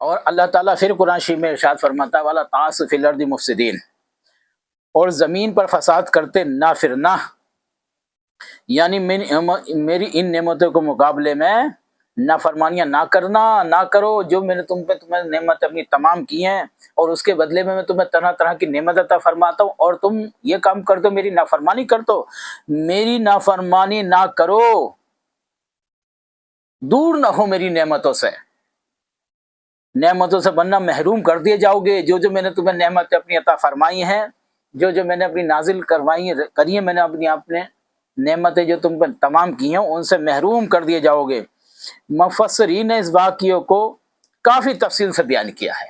اور اللہ تعالیٰ پھر قرآن شریف میں ارشاد فرماتا ہے والا تعاس فی الارض مفسدین، اور زمین پر فساد کرتے نہ پھرنا، یعنی میری ان نعمتوں کے مقابلے میں نافرمانیاں نہ کرنا، نہ کرو جو میں نے تمہیں نعمت اپنی تمام کی ہیں، اور اس کے بدلے میں تمہیں طرح طرح کی نعمت عطا فرماتا ہوں، اور تم یہ کام کر دو، میری نافرمانی کر دو، میری نافرمانی نہ کرو، دور نہ ہو میری نعمتوں سے، نعمتوں سے بننا محروم کر دیے جاؤ گے۔ جو میں نے تمہیں نعمت اپنی عطا فرمائی ہیں، جو میں نے اپنی نازل کری ہیں، میں نے اپنے نعمتیں جو تم پر تمام کی ہیں، ان سے محروم کر دیے جاؤ گے۔ مفسرین نے اس واقعے کو کافی تفصیل سے بیان کیا ہے۔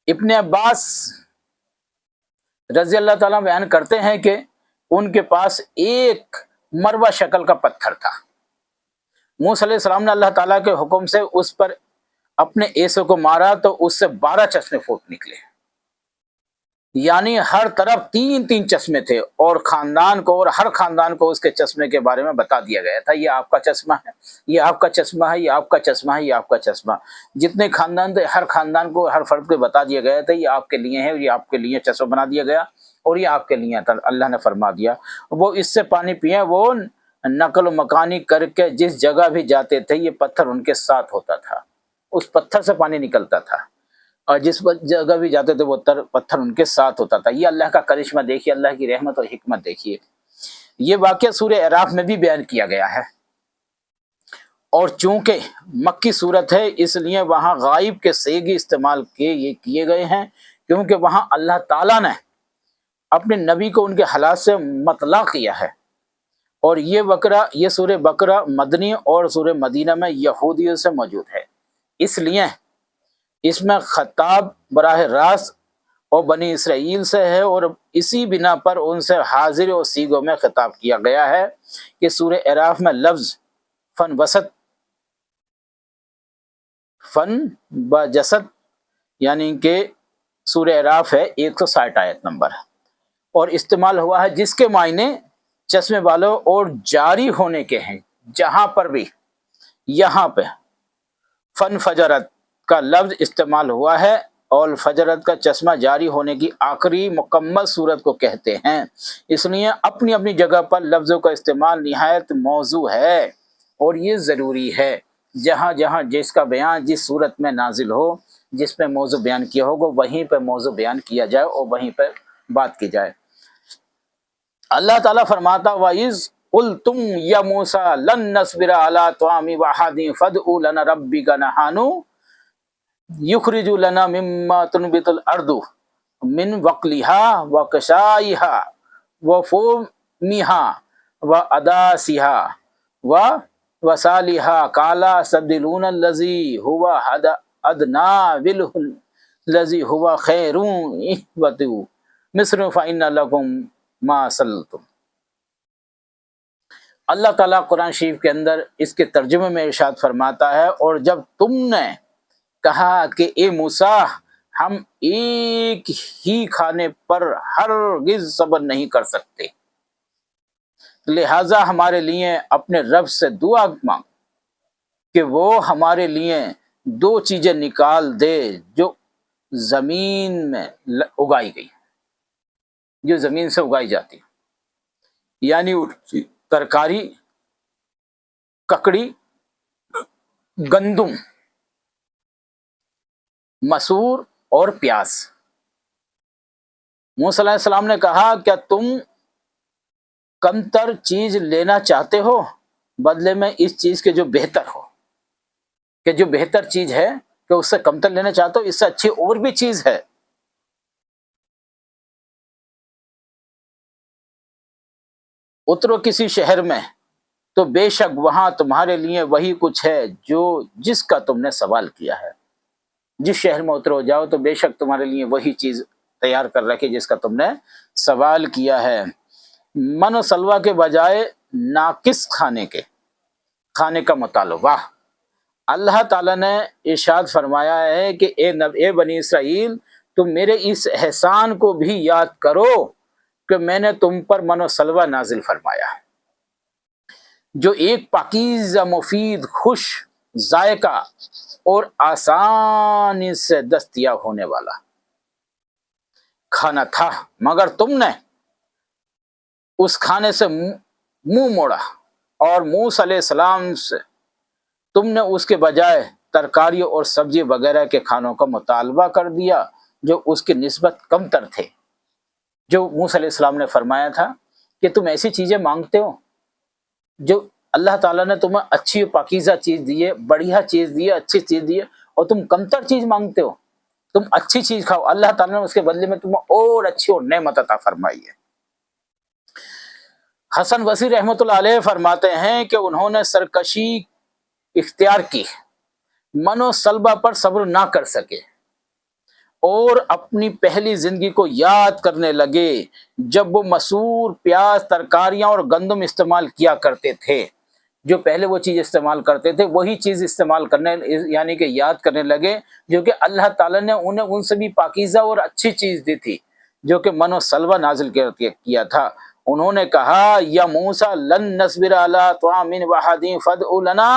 ابن عباس رضی اللہ تعالیٰ بیان کرتے ہیں کہ ان کے پاس ایک مروہ شکل کا پتھر تھا، موسیٰ علیہ السلام نے اللہ تعالیٰ کے حکم سے اس پر اپنے ایسے کو مارا تو اس سے 12 چشمے پھوٹ نکلے، یعنی ہر طرف 3 چشمے تھے، اور ہر خاندان کو اس کے چشمے کے بارے میں بتا دیا گیا تھا، یہ آپ کا چشمہ ہے، یہ آپ کا چشمہ ہے، یہ آپ کا چشمہ ہے، یہ آپ کا چشمہ۔ جتنے خاندان تھے ہر خاندان کو، ہر فرد کو بتا دیا گیا تھا یہ آپ کے لیے ہے، یہ آپ کے لیے چشمہ بنا دیا گیا، اور یہ آپ کے لیے تھا، اللہ نے فرما دیا۔ وہ اس سے پانی پئیں، وہ نقل و مکانی کر کے جس جگہ بھی جاتے تھے یہ پتھر ان کے ساتھ ہوتا تھا، اس پتھر سے پانی نکلتا تھا، اور جس جگہ بھی جاتے تھے وہ پتھر ان کے ساتھ ہوتا تھا۔ یہ اللہ کا کرشمہ دیکھیے، اللہ کی رحمت اور حکمت دیکھیے۔ یہ واقعہ سورہ اعراف میں بھی بیان کیا گیا ہے، اور چونکہ مکی صورت ہے اس لیے وہاں غائب کے صیغے استعمال کیے گئے ہیں، کیونکہ وہاں اللہ تعالیٰ نے اپنے نبی کو ان کے حالات سے مطلع کیا ہے، اور یہ سورہ بقرہ مدنی اور سورہ مدینہ میں یہودیوں سے موجود ہے، اس لیے اس میں خطاب براہ راست اور بنی اسرائیل سے ہے، اور اسی بنا پر ان سے حاضر اور صیغوں میں خطاب کیا گیا ہے کہ سورہ اعراف میں لفظ فن بجسد یعنی کہ سورہ اعراف ہے 160 آیت نمبر، اور استعمال ہوا ہے جس کے معنی چشمے والوں اور جاری ہونے کے ہیں۔ جہاں پر بھی یہاں پہ فن فجرت کا لفظ استعمال ہوا ہے، اور فجرت کا چشمہ جاری ہونے کی آخری مکمل صورت کو کہتے ہیں، اس لیے اپنی اپنی جگہ پر لفظوں کا استعمال نہایت موضوع ہے، اور یہ ضروری ہے جہاں جہاں جس کا بیان جس صورت میں نازل ہو، جس پہ موضوع بیان کیا ہوگا وہیں پہ موضوع بیان کیا جائے اور وہیں پہ بات کی جائے۔ اللہ تعالیٰ فرماتا وَإِذْ قُلْتُمْ يَا مُوسَىٰ لَن نَّصْبِرَ عَلَىٰ طَعَامٍ وَاحِدٍ فَادْعُ لَنَا رَبَّكَ نَحْنُ يُخْرِجُ لَنَا مِمَّا تُنبِتُ الْأَرْضُ مِنْ بَقْلِهَا وَقِثَائِهَا وَفُومِهَا وَعَدَسِهَا وَبَصَلِهَا قَالَ أَتَبْدِلُونَ الَّذِي هُوَ أَدْنَىٰ بِالَّذِي هُوَ خَيْرٌ اهْبِطُوا مِصْرَ فَإِنَّ لَكُمْ مَا سَأَلْتُمْ۔ اللہ تعالیٰ قرآن شریف کے اندر اس کے ترجمے میں ارشاد فرماتا ہے، اور جب تم نے کہا کہ اے موسیٰ ہم ایک ہی کھانے پر ہرگز صبر نہیں کر سکتے، لہٰذا ہمارے لیے اپنے رب سے دعا مانگ کہ وہ ہمارے لیے 2 چیزیں نکال دے جو زمین میں اگائی گئی، جو زمین سے اگائی جاتی، یعنی ترکاری، ککڑی، گندم، مسور اور پیاز۔ موسیٰ علیہ السلام نے کہا کیا تم کمتر چیز لینا چاہتے ہو بدلے میں اس چیز کے جو بہتر ہو، کہ جو بہتر چیز ہے کہ اس سے کمتر لینا چاہتے ہو، اس سے اچھی اور بھی چیز ہے۔ اترو کسی شہر میں تو بے شک وہاں تمہارے لیے وہی کچھ ہے جس کا تم نے سوال کیا ہے۔ جس شہر میں اترو جاؤ تو بے شک تمہارے لیے وہی چیز تیار کر رکھے جس کا تم نے سوال کیا ہے۔ من و سلوہ کے بجائے ناقص کھانے کا مطالبہ۔ اللہ تعالیٰ نے ارشاد فرمایا ہے کہ اے بنی اسرائیل تم میرے اس احسان کو بھی یاد کرو کہ میں نے تم پر من و سلوہ نازل فرمایا، جو ایک پاکیزہ، مفید، خوش ذائقہ اور آسانی سے دستیاب ہونے والا کھانا تھا، مگر تم نے اس کھانے سے منہ موڑا اور موسیٰ علیہ السلام سے تم نے اس کے بجائے ترکاریوں اور سبزی وغیرہ کے کھانوں کا مطالبہ کر دیا جو اس کی نسبت کم تر تھے۔ جو موسیٰ علیہ السلام نے فرمایا تھا کہ تم ایسی چیزیں مانگتے ہو جو اللہ تعالیٰ نے تمہیں اچھی پاکیزہ چیز دی ہے، بڑھیا چیز دی ہے، اچھی چیز دی ہے، اور تم کمتر چیز مانگتے ہو۔ تم اچھی چیز کھاؤ، اللہ تعالیٰ نے اس کے بدلے میں تمہیں اور اچھی اور نعمت عطا فرمائی ہے۔ حسن بصری رحمۃ اللہ علیہ فرماتے ہیں کہ انہوں نے سرکشی اختیار کی، من و سلبہ پر صبر نہ کر سکے اور اپنی پہلی زندگی کو یاد کرنے لگے جب وہ مسور، پیاز، ترکاریاں اور گندم استعمال کیا کرتے تھے۔ جو پہلے وہ چیز استعمال کرتے تھے وہی چیز استعمال کرنے یعنی کہ یاد کرنے لگے جو کہ اللہ تعالیٰ نے انہیں ان سے بھی پاکیزہ اور اچھی چیز دی تھی جو کہ من و سلوہ نازل کیا تھا۔ انہوں نے کہا یا موسیٰ لن نصبر علی طعام واحد فادع لنا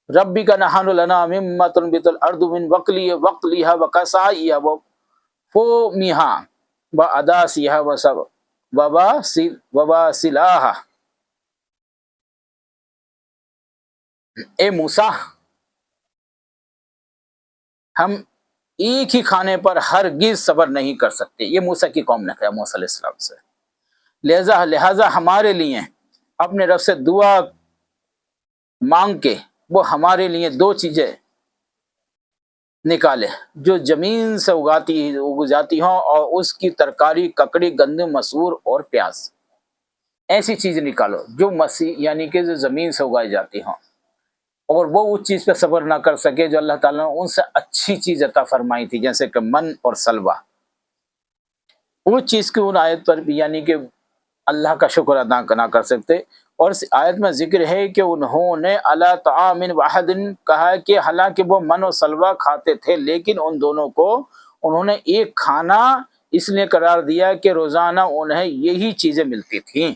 ربک نحن لنا مما تنبت الارض من بقلها وقثائها وفومها وعدسها وبصلها۔ اے موسیٰ، ہم ایک ہی کھانے پر ہرگز صبر نہیں کر سکتے۔ یہ موسیٰ کی قوم نے کہا موسیٰ علیہ السلام سے، لہذا ہمارے لیے اپنے رب سے دعا مانگ کے وہ ہمارے لیے دو چیزیں نکالے جو زمین سے اگ جاتی ہوں اور اس کی ترکاری، ککڑی، گندم، مسور اور پیاز، ایسی چیزیں نکالو جو یعنی کہ جو زمین سے اگائی جاتی ہوں، اور وہ اس چیز پہ صبر نہ کر سکے جو اللہ تعالیٰ نے ان سے اچھی چیز عطا فرمائی تھی، جیسے کہ من اور سلوہ۔ اس چیز کی ان آیت پر بھی یعنی کہ اللہ کا شکر ادا نہ کر سکتے۔ اور اس آیت میں ذکر ہے کہ انہوں نے علی طعام واحد کہا کہ حالانکہ وہ من و سلوہ کھاتے تھے لیکن ان دونوں کو انہوں نے ایک کھانا اس لیے قرار دیا کہ روزانہ انہیں یہی چیزیں ملتی تھیں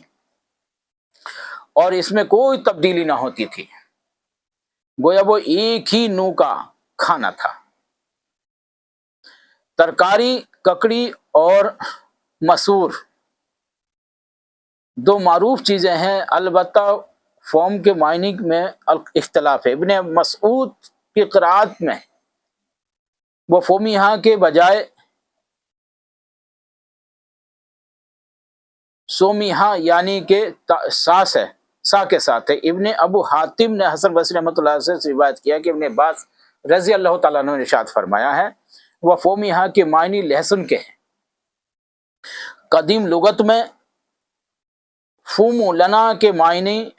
اور اس میں کوئی تبدیلی نہ ہوتی تھی، گویا وہ ایک ہی نوع کا کھانا تھا۔ ترکاری، ککڑی اور مسور دو معروف چیزیں ہیں، البتہ فوم کے معنی میں اختلاف ہے۔ ابن مسعود کی قرآت میں وہ فومیہا کے بجائے سومیہا یعنی کہ سا کے ساتھ ہے۔ ابن ابو حاتم نے حسن بصری رحمۃ اللہ سے روایت کیا کہ ابن عباس رضی اللہ تعالیٰ عنہ نے ارشاد فرمایا ہے وہ فومیہا کے معنی لہسن کے ہیں۔ قدیم لغت میں فوم لنا کے معنی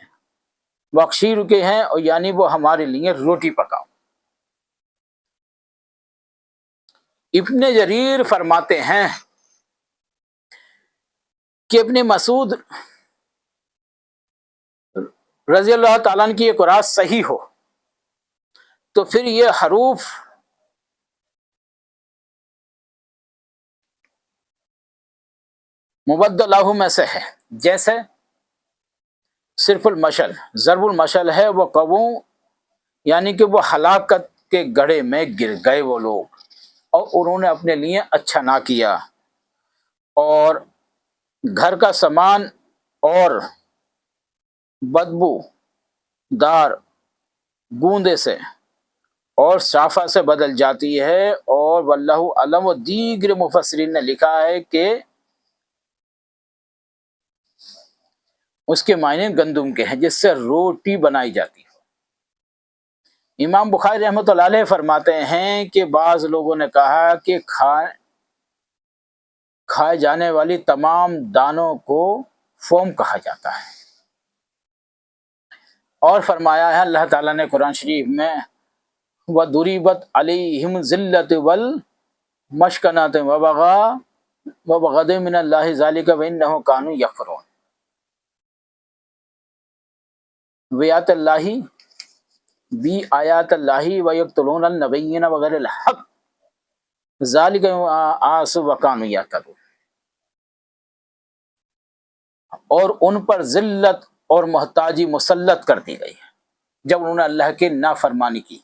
بخشیر کے ہیں اور یعنی وہ ہمارے لیے روٹی پکاؤ۔ ابن جریر فرماتے ہیں کہ ابن مسعود رضی اللہ تعالیٰ عنہ کی یہ قرآت صحیح ہو تو پھر یہ حروف مبدلہ میں سے ہے، جیسے صرف المشل، ضرب المشل ہے وہ قووں یعنی کہ وہ ہلاکت کے گڑھے میں گر گئے وہ لوگ اور انہوں نے اپنے لیے اچھا نہ کیا، اور گھر کا سامان اور بدبو دار گوندے سے اور صافہ سے بدل جاتی ہے۔ اور واللہ علم، و دیگر مفسرین نے لکھا ہے کہ اس کے معنی گندم کے ہیں جس سے روٹی بنائی جاتی ہے۔ امام بخاری رحمۃ اللہ علیہ فرماتے ہیں کہ بعض لوگوں نے کہا کہ کھائے جانے والی تمام دانوں کو فوم کہا جاتا ہے، اور فرمایا ہے اللہ تعالیٰ نے قرآن شریف میں وَضُرِبَتْ عَلَيْهِمُ الذِّلَّةُ وَالْمَسْكَنَةُ وَغَضِبَ مِنَ اللَّهِ ذَلِكَ بِأَنَّهُمْ كَانُوا يَكْفُرُونَ۔ ویات اللہ بی آیات اللہ ویقتلون النبیین وغیر الحق ذالک آس وکانوا یعتدون، اور ان پر ذلت اور محتاجی مسلط کر دی گئی ہے جب انہوں نے اللہ کی نافرمانی کی،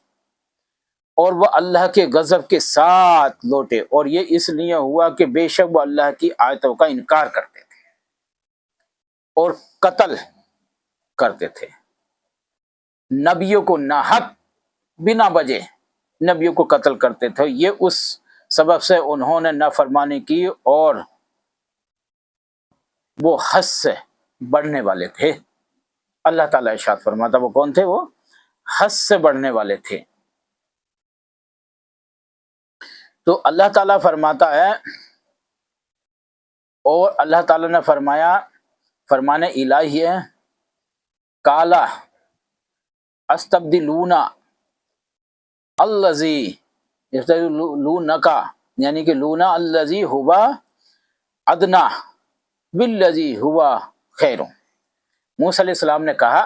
اور وہ اللہ کے غضب کے ساتھ لوٹے، اور یہ اس لیے ہوا کہ بے شک وہ اللہ کی آیتوں کا انکار کرتے تھے اور قتل کرتے تھے نبیوں کو، ناحق بنا وجہ نبیوں کو قتل کرتے تھے۔ یہ اس سبب سے انہوں نے نافرمانی کی، اور وہ حد سے بڑھنے والے تھے۔ اللہ تعالیٰ ارشاد فرماتا، وہ کون تھے؟ وہ حد سے بڑھنے والے تھے۔ تو اللہ تعالیٰ فرماتا ہے، اور اللہ تعالیٰ نے فرمایا، فرمان الہی ہے، کالا استبدلون الذی یستبدلونکا، یعنی کہ لونا الذی ہوا ادنا بالذی ہوا خیر۔ موسیٰ علیہ السلام نے کہا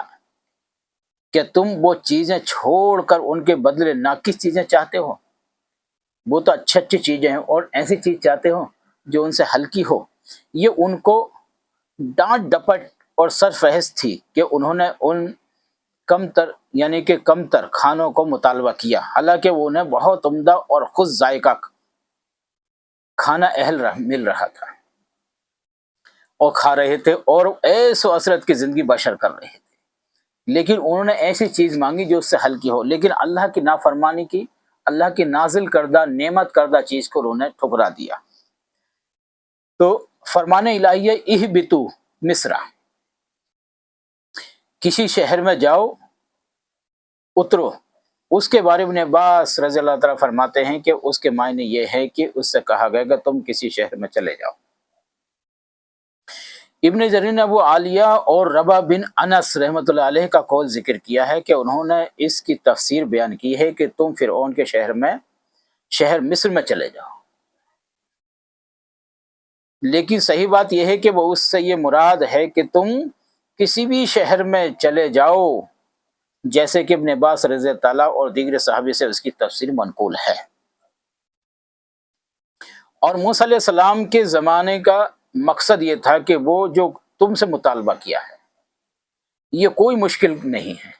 کہ تم وہ چیزیں چھوڑ کر ان کے بدلے ناقص چیزیں چاہتے ہو؟ وہ تو اچھی اچھی چیزیں ہیں، اور ایسی چیز چاہتے ہو جو ان سے ہلکی ہو۔ یہ ان کو ڈانٹ ڈپٹ اور سرفہرست تھی کہ انہوں نے ان کم تر، یعنی کہ کم تر کھانوں کو مطالبہ کیا، حالانکہ وہ انہیں بہت عمدہ اور خود ذائقہ کھانا مل رہا تھا اور کھا رہے تھے، اور ایس و عسرت کی زندگی بشر کر رہے تھے، لیکن انہوں نے ایسی چیز مانگی جو اس سے ہلکی ہو، لیکن اللہ کی نافرمانی کی، اللہ کی نازل کردہ نعمت کردہ چیز کو انہوں نے ٹھکرا دیا۔ تو فرمان الہی ہے، اہبتو مصر، کسی شہر میں جاؤ، اترو۔ اس کے بارے میں ابن عباس رضی اللہ تعالیٰ فرماتے ہیں کہ اس کے معنی یہ ہے کہ اس سے کہا گیا کہ تم کسی شہر میں چلے جاؤ۔ ابن جریر نے ابو عالیہ اور ربا بن انس رحمۃ اللہ علیہ کا قول ذکر کیا ہے کہ انہوں نے اس کی تفسیر بیان کی ہے کہ تم فرعون کے شہر مصر میں چلے جاؤ، لیکن صحیح بات یہ ہے کہ وہ اس سے یہ مراد ہے کہ تم کسی بھی شہر میں چلے جاؤ، جیسے کہ ابن عباس رضی اللہ تعالیٰ اور دیگر صحابی سے اس کی تفسیر منقول ہے۔ اور موسیٰ علیہ السلام کے زمانے کا مقصد یہ تھا کہ وہ جو تم سے مطالبہ کیا ہے یہ کوئی مشکل نہیں ہے۔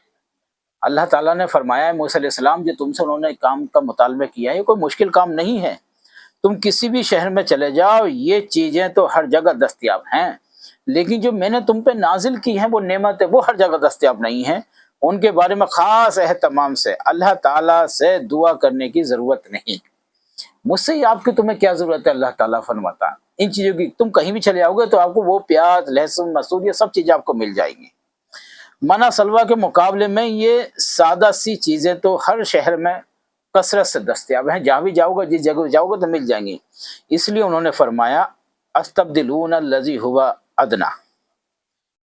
اللہ تعالیٰ نے فرمایا ہے موسیٰ علیہ السلام جو تم سے انہوں نے کام کا مطالبہ کیا ہے یہ کوئی مشکل کام نہیں ہے، تم کسی بھی شہر میں چلے جاؤ، یہ چیزیں تو ہر جگہ دستیاب ہیں، لیکن جو میں نے تم پہ نازل کی ہیں وہ نعمتیں وہ ہر جگہ دستیاب نہیں ہیں، ان کے بارے میں خاص اہتمام سے اللہ تعالیٰ سے دعا کرنے کی ضرورت نہیں۔ مجھ سے آپ کی تمہیں کیا ضرورت ہے؟ اللہ تعالیٰ فرماتا ان چیزوں کی، تم کہیں بھی چلے جاؤ گے تو آپ کو وہ پیاز، لہسن، مسور، یہ سب چیزیں آپ کو مل جائیں گی۔ منع سلوہ کے مقابلے میں یہ سادہ سی چیزیں تو ہر شہر میں کثرت سے دستیاب ہیں، جہاں بھی جاؤ گے، جس جگہ جاؤ گے تو مل جائیں گی۔ اس لیے انہوں نے فرمایا استبدلون الذی ہوا ادنا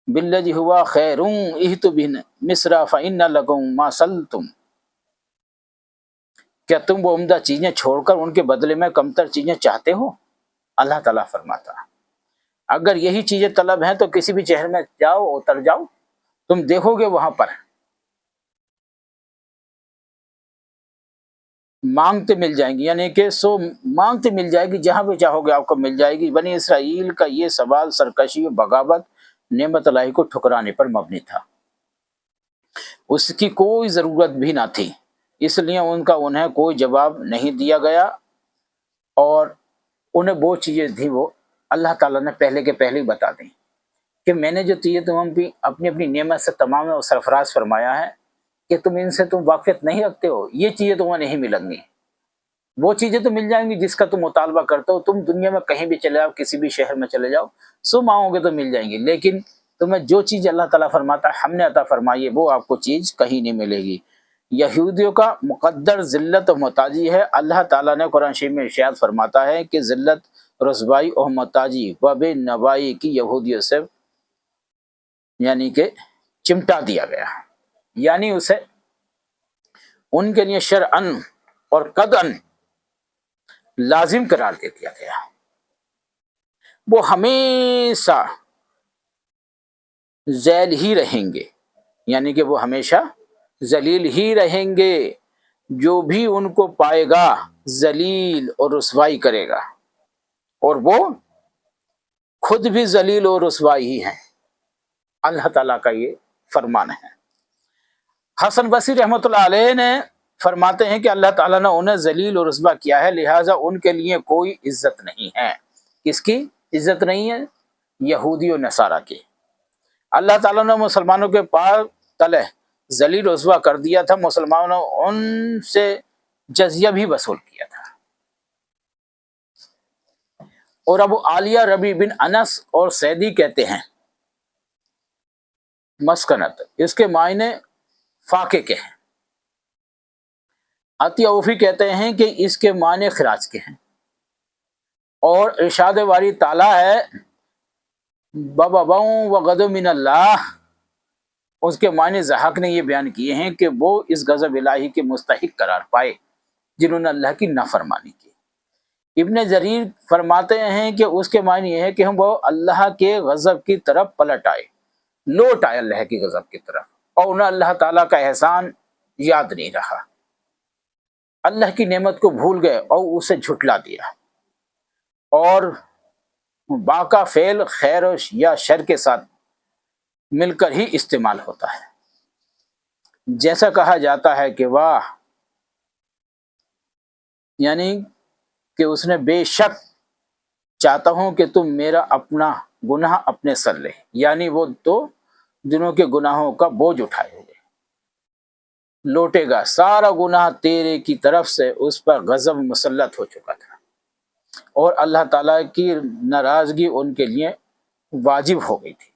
بالذی ہوا خیر اہتوا بمصر فإن لکم ما سلتم، کیا تم وہ عمدہ چیزیں چھوڑ کر ان کے بدلے میں کمتر چیزیں چاہتے ہو؟ اللہ تعالیٰ فرماتا اگر یہی چیزیں طلب ہیں تو کسی بھی شہر میں جاؤ، اتر جاؤ، تم دیکھو گے وہاں پر مانگتے مل جائیں گی، یعنی کہ مانگتے مل جائے گی، جہاں بھی چاہو گے آپ کو مل جائے گی۔ بنی اسرائیل کا یہ سوال سرکشی و بغاوت نعمت الہی کو ٹھکرانے پر مبنی تھا، اس کی کوئی ضرورت بھی نہ تھی، اس لیے انہیں کوئی جواب نہیں دیا گیا، اور انہیں وہ چیزیں تھیں وہ اللہ تعالیٰ نے پہلے کے پہلے ہی بتا دیں کہ میں نے جو چیزیں تم اپنی اپنی نعمت سے تمام اور سرفراز فرمایا ہے کہ تم ان سے تم واقفیت نہیں رکھتے ہو، یہ چیزیں تمہیں نہیں ملیں گی، وہ چیزیں تو مل جائیں گی جس کا تم مطالبہ کرتے ہو۔ تم دنیا میں کہیں بھی چلے جاؤ، کسی بھی شہر میں چلے جاؤ، مانگو گے تو مل جائیں گی، لیکن تمہیں جو چیز اللہ تعالیٰ فرماتا ہے ہم نے عطا فرمائی ہے وہ آپ کو چیز کہیں نہیں ملے گی۔ یہودیوں کا مقدر ذلت و محتاجی ہے۔ اللہ تعالیٰ نے قرآن شریف میں ارشاد فرماتا ہے کہ ذلت، رسوائی اور محتاجی و بے نوائی کی یہودیوں سے یعنی کہ چمٹا دیا گیا، یعنی اسے ان کے لیے شرعاً اور قطعاً لازم قرار دے دیا گیا، وہ ہمیشہ ذیل ہی رہیں گے، یعنی کہ وہ ہمیشہ ذلیل ہی رہیں گے، جو بھی ان کو پائے گا ذلیل اور رسوائی کرے گا، اور وہ خود بھی ذلیل اور رسوائی ہی ہیں۔ اللہ تعالیٰ کا یہ فرمان ہے۔ حسن بصری رحمۃ اللہ علیہ نے فرماتے ہیں کہ اللہ تعالیٰ نے انہیں ذلیل و رسوا کیا ہے، لہٰذا ان کے لیے کوئی عزت نہیں ہے۔ کس کی عزت نہیں ہے؟ یہودی و نصارہ کی۔ اللہ تعالیٰ نے مسلمانوں کے پاؤں تلے ذلیل و رسوا کر دیا تھا، مسلمانوں نے ان سے جزیہ بھی وصول کیا تھا۔ اور ابو عالیہ ربی بن انس اور سیدی کہتے ہیں مسکنت، اس کے معنی فاقے کے ہیں۔ عطیہ اوفی کہتے ہیں کہ اس کے معنی خراج کے ہیں، اور ارشاد باری تعالیٰ ہے بَبَوْں وَغَضَبٌ مِّنَ اللہ، اس کے معنی ضحاک نے یہ بیان کیے ہیں کہ وہ اس غضب الہی کے مستحق قرار پائے جنہوں نے اللہ کی نافرمانی کی۔ ابن جریر فرماتے ہیں کہ اس کے معنی یہ ہے کہ ہم وہ اللہ کے غضب کی طرف پلٹ آئے، لوٹ آئے اللہ کی غضب کی طرف، اور انہیں اللہ تعالیٰ کا احسان یاد نہیں رہا، اللہ کی نعمت کو بھول گئے اور اسے جھٹلا دیا۔ اور باقا فعل خیر یا شر کے ساتھ مل کر ہی استعمال ہوتا ہے، جیسا کہا جاتا ہے کہ واہ، یعنی کہ اس نے بے شک چاہتا ہوں کہ تم میرا اپنا گناہ اپنے سر لے، یعنی وہ تو جنہوں کے گناہوں کا بوجھ اٹھائے ہوئے لوٹے گا، سارا گناہ تیرے کی طرف سے اس پر غضب مسلط ہو چکا تھا، اور اللہ تعالیٰ کی ناراضگی ان کے لیے واجب ہو گئی تھی۔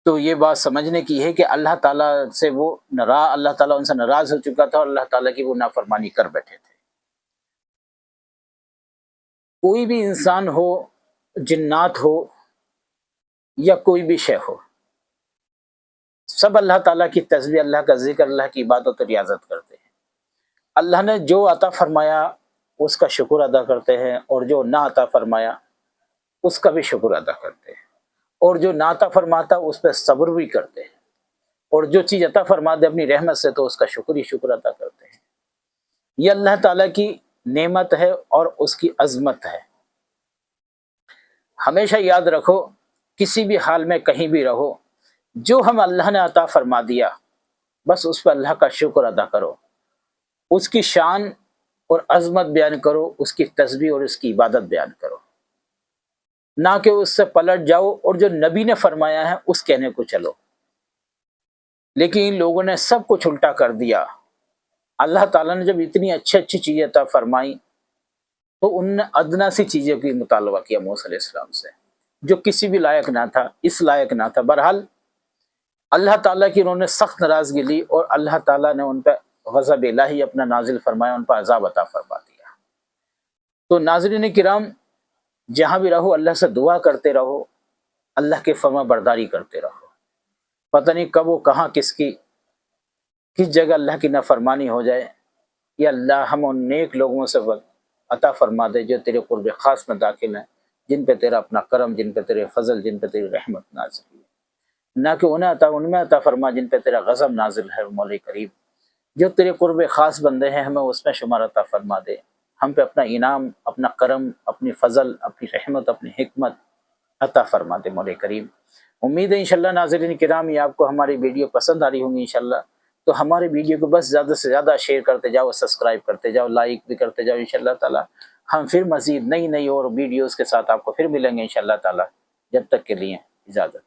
تو یہ بات سمجھنے کی ہے کہ اللہ تعالیٰ سے وہ اللہ تعالیٰ ان سے ناراض ہو چکا تھا، اور اللہ تعالیٰ کی وہ نافرمانی کر بیٹھے تھے۔ کوئی بھی انسان ہو، جنات ہو یا کوئی بھی شے ہو، سب اللہ تعالیٰ کی تسبیح، اللہ کا ذکر، اللہ کی عبادت اور ریاضت کرتے ہیں۔ اللہ نے جو عطا فرمایا اس کا شکر ادا کرتے ہیں، اور جو نہ عطا فرمایا اس کا بھی شکر ادا کرتے ہیں، اور جو نہ عطا فرماتا اس پہ صبر بھی کرتے ہیں، اور جو چیز عطا فرما دے اپنی رحمت سے تو اس کا شکر ہی شکر ادا کرتے ہیں۔ یہ اللہ تعالیٰ کی نعمت ہے اور اس کی عظمت ہے۔ ہمیشہ یاد رکھو، کسی بھی حال میں کہیں بھی رہو، جو ہم اللہ نے عطا فرما دیا بس اس پہ اللہ کا شکر ادا کرو، اس کی شان اور عظمت بیان کرو، اس کی تسبیح اور اس کی عبادت بیان کرو، نہ کہ اس سے پلٹ جاؤ اور جو نبی نے فرمایا ہے اس کہنے کو چلو۔ لیکن ان لوگوں نے سب کچھ الٹا کر دیا۔ اللہ تعالیٰ نے جب اتنی اچھی اچھی چیزیں عطا فرمائی تو انہوں نے ادنا سی چیزوں کی مطالبہ کیا موسیٰ علیہ السلام سے، جو کسی بھی لائق نہ تھا، اس لائق نہ تھا۔ بہرحال اللہ تعالیٰ کی انہوں نے سخت ناراضگی لی، اور اللہ تعالیٰ نے ان پہ غضب الہی اپنا نازل فرمایا، ان پر عذاب عطا فرما دیا۔ تو ناظرین کرام، جہاں بھی رہو اللہ سے دعا کرتے رہو، اللہ کے فرما برداری کرتے رہو۔ پتہ نہیں کب وہ کہاں کس جگہ اللہ کی نافرمانی ہو جائے۔ یا اللہ ہم ان نیک لوگوں سے عطا فرما دے جو تیرے قرب خاص میں داخل ہیں، جن پہ تیرا اپنا کرم، جن پہ تیرے فضل، جن پہ تیری رحمت نازل ہے، نہ کہ ان میں عطا فرما جن پہ تیرا غضب نازل ہے۔ مولا کریم، جو تیرے قرب خاص بندے ہیں ہمیں اس میں شمار عطا فرما دے، ہم پہ اپنا انعام، اپنا کرم، اپنی فضل، اپنی رحمت، اپنی حکمت عطا فرما دے مولا کریم۔ امید ہے انشاءاللہ ناظرین کرام یہ آپ کو ہماری ویڈیو پسند آ رہی ہوں گی انشاءاللہ، تو ہماری ویڈیو کو بس زیادہ سے زیادہ شیئر کرتے جاؤ، سبسکرائب کرتے جاؤ، لائک بھی کرتے جاؤ۔ انشاءاللہ تعالی ہم پھر مزید نئی اور ویڈیوز کے ساتھ آپ کو پھر ملیں گے انشاءاللہ تعالی۔ جب تک کے لیے اجازت۔